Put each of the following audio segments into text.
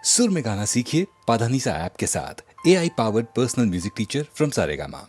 सुर में गाना सीखिए पाधानीसा ऐप के साथ। AI powered personal music teacher from Saregama.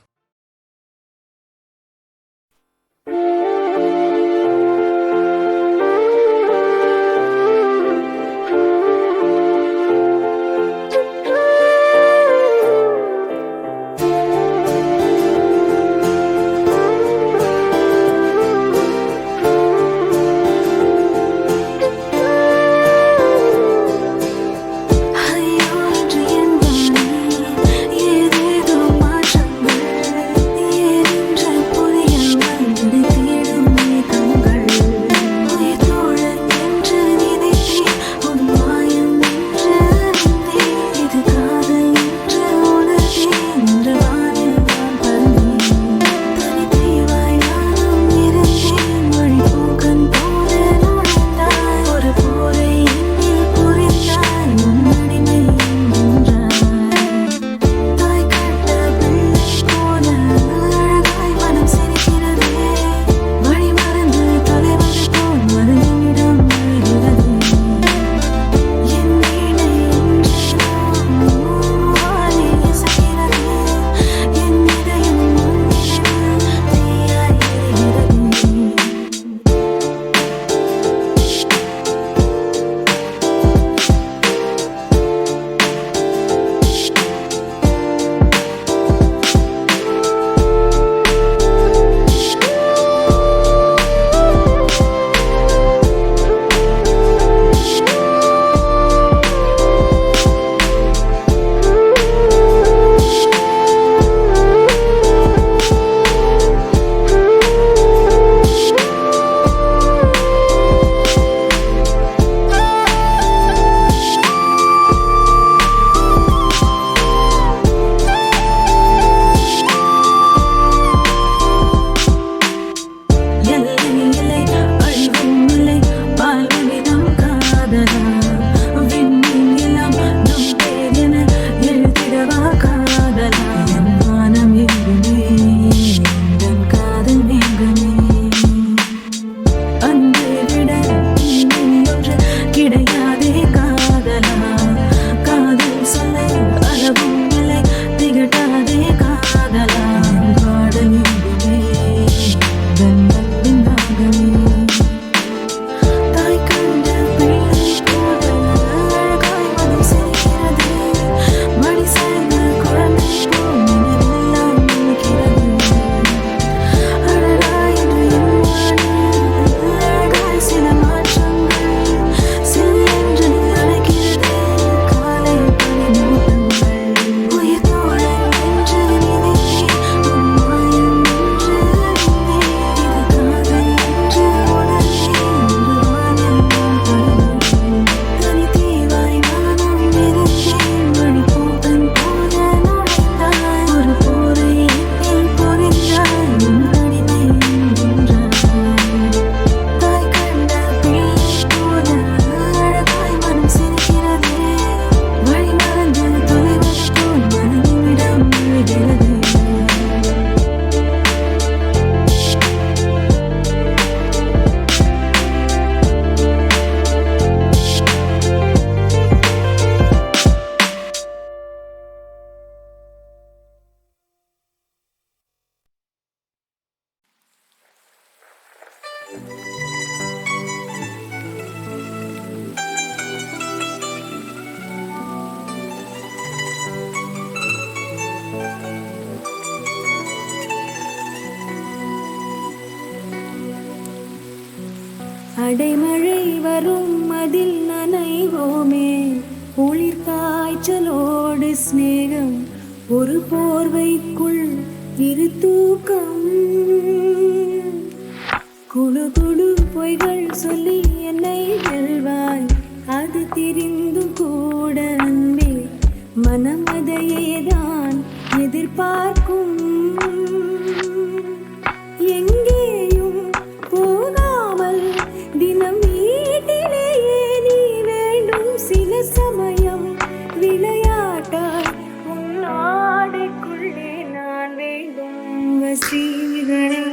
அடைமழை வரும் அதில் நனைவோமே, குளிர் காய்ச்சலோடு சிநேகம், ஒரு போர்வைக்குள் இரு தூக்கம். குழு குழு பொய்கள் சொல்லி என்னை வெல்வாய், அது தெரிந்தும் கூட அன்பே மனம் அதையேதான் எதிர்பார்க்கும். எங்கேயும் போகாமல் தினம் வீட்டிலேயே நீ வேண்டும். சில சமயம் விளையாட்டாய் உன் ஆடைக்குள்ளே நான் வேண்டும். வசீகரே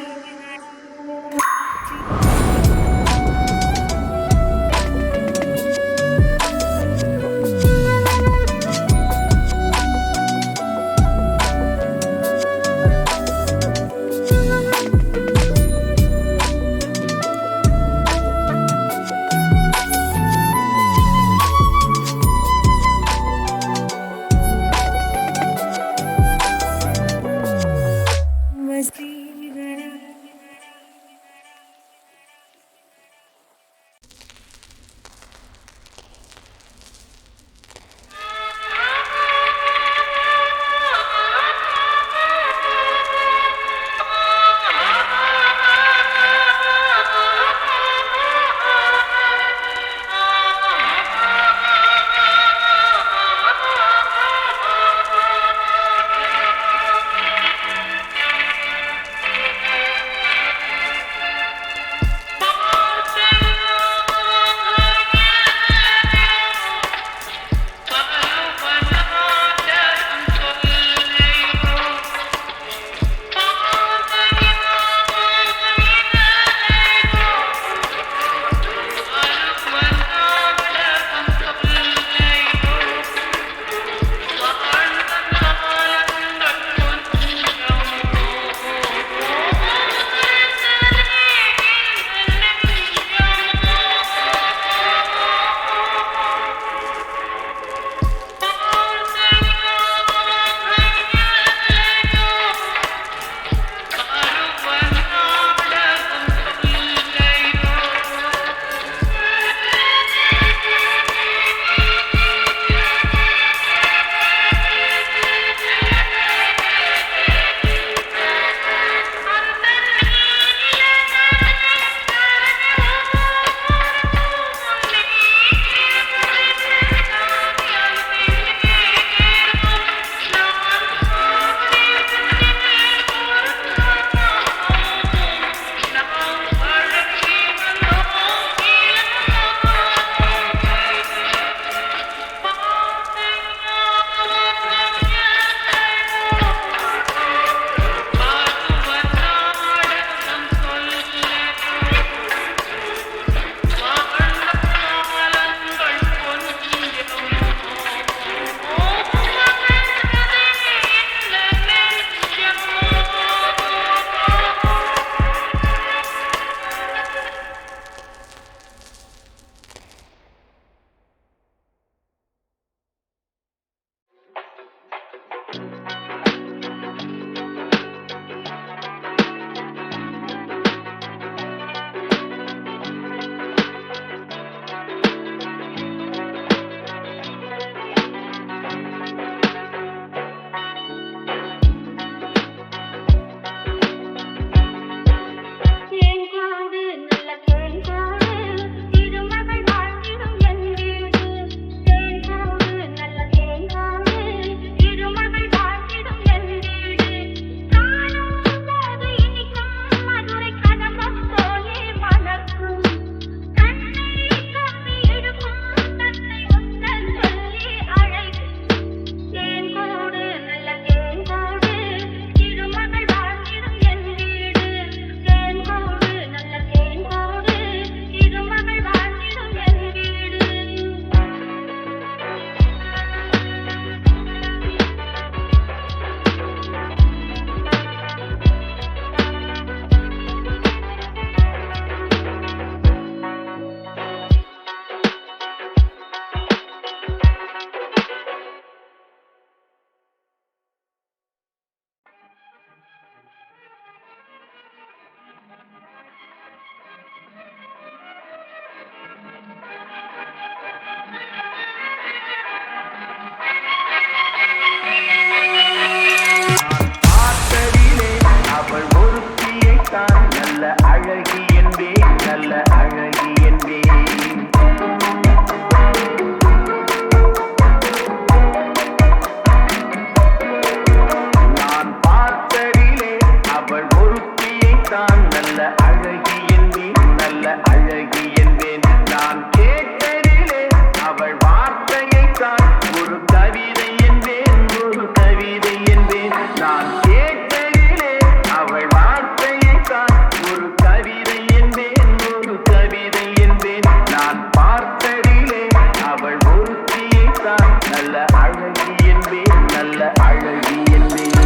நல்ல அழகி என்பேன், நல்ல அழகி என்பேன்.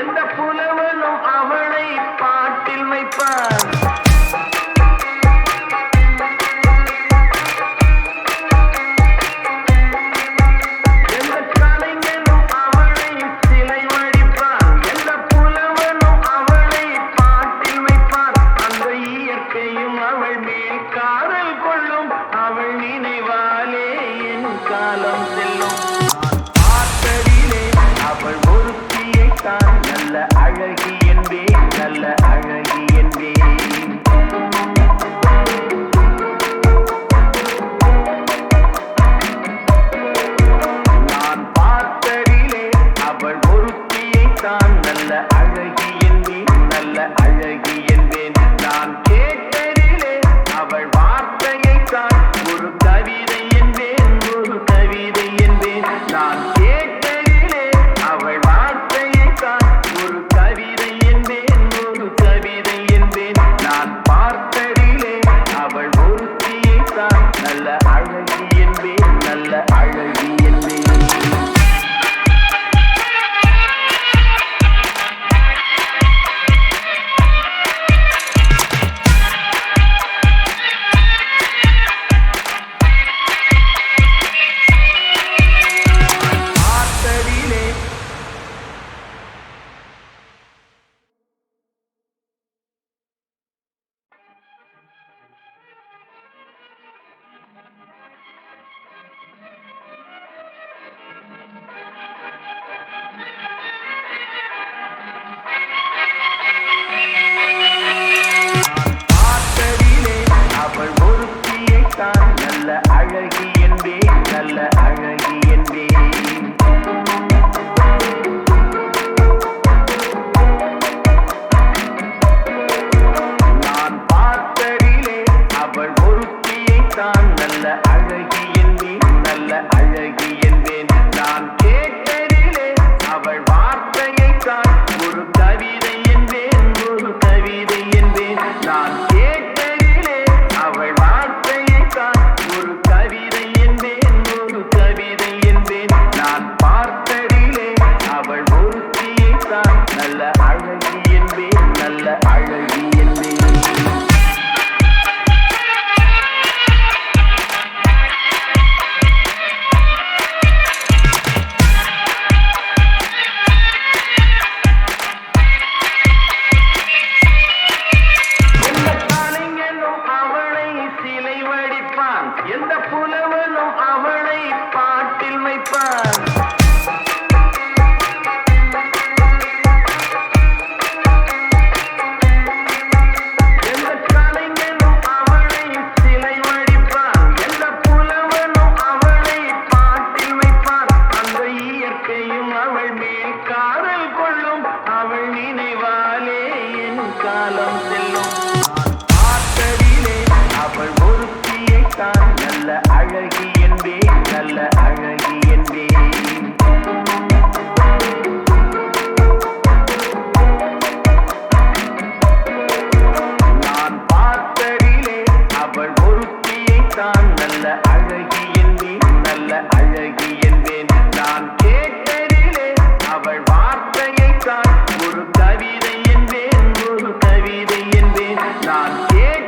எந்த புலவனும் அவளை பாட்டில் வைப்பான். எந்த கலைஞனும் அவளை சிலை வடிப்பான். எந்த புலவனும் அவளை பாட்டில் வைப்பான். அந்த இயற்கையும் அவள் மேல் காதல் கொள்ளும். அவள் நினைவாலே என் காலம் செல்லும். பார்த்ததிலே அவள் ஒருத்தியை தான் நல்ல அழகி என்பேன், நல்ல அழகி என்பேன். நான் பார்த்ததிலே அவள் ஒருத்தியை தான் நல்ல அழகி என்பேன், நல்ல அழகி என்பேன். நான் கேட்டதிலே அவள் வார்த்தையை தான் ஒரு கவிதை என்பேன், ஒரு கவிதை என்பேன். நான் கேட்டதிலே அவள் வார்த்தையை தான் ஒரு கவிதை என்பேன், ஒரு கவிதை என்பேன். நான் பார்த்ததிலே அவள் ஒருத்தியை தான் நல்ல அழகி என்பேன், நல்ல அழகி என்பேன். பார்த்ததிலே பார்த்ததிலே அவள் ஒருத்தியை தான் நல்ல அழகி என்பேன், நல்ல அழகி என்பேன். நான் பார்த்ததிலே அவள் ஒருத்தியை தான் நல்ல அழகி என்பேன், நல்ல அழகி என்பேன். நான் கேட்டதிலே அவள் வார்த்தையை தான் ஒரு கவிதை என்பேன், ஒரு கவிதை என்பேன். நான் கேட்டதிலே அவள் வார்த்தையை தான் ஒரு கவிதை என்பேன், ஒரு கவிதை என்பேன். நான் பார்த்ததிலே அவள் ஒருத்தியை தான் நல்ல அழகி என்பேன், நல்ல அழகி என்பேன். எந்த கலைஞனும் அவளை சிலை வடிப்பான். எந்த புலவனும் அவளை பாட்டில் வைப்பான். எந்த கலைஞனும் அவளை சிலை வடிப்பான். எந்த புலவனும் அவளை பாட்டில் வைப்பான். அந்த இயற்கையும் அவள் மேல் காதல் கொள்ளும். அவள் நினைவாலே என் காலம் செல்லும். நான் பார்த்ததிலே அவள் ஒருத்தியை தான் நல்ல அழகி என்பேன், நல்ல அழகி என்பேன். நான் பார்த்ததிலே அவள் ஒருத்தியை தான் நல்ல அழகி என்பேன், நல்ல அழகி என்பேன். நான் கேட்டதிலே அவள் வார்த்தையை தான் ஒரு கவிதை என்பேன், ஒரு கவிதை என்பேன். நான் கேட்ட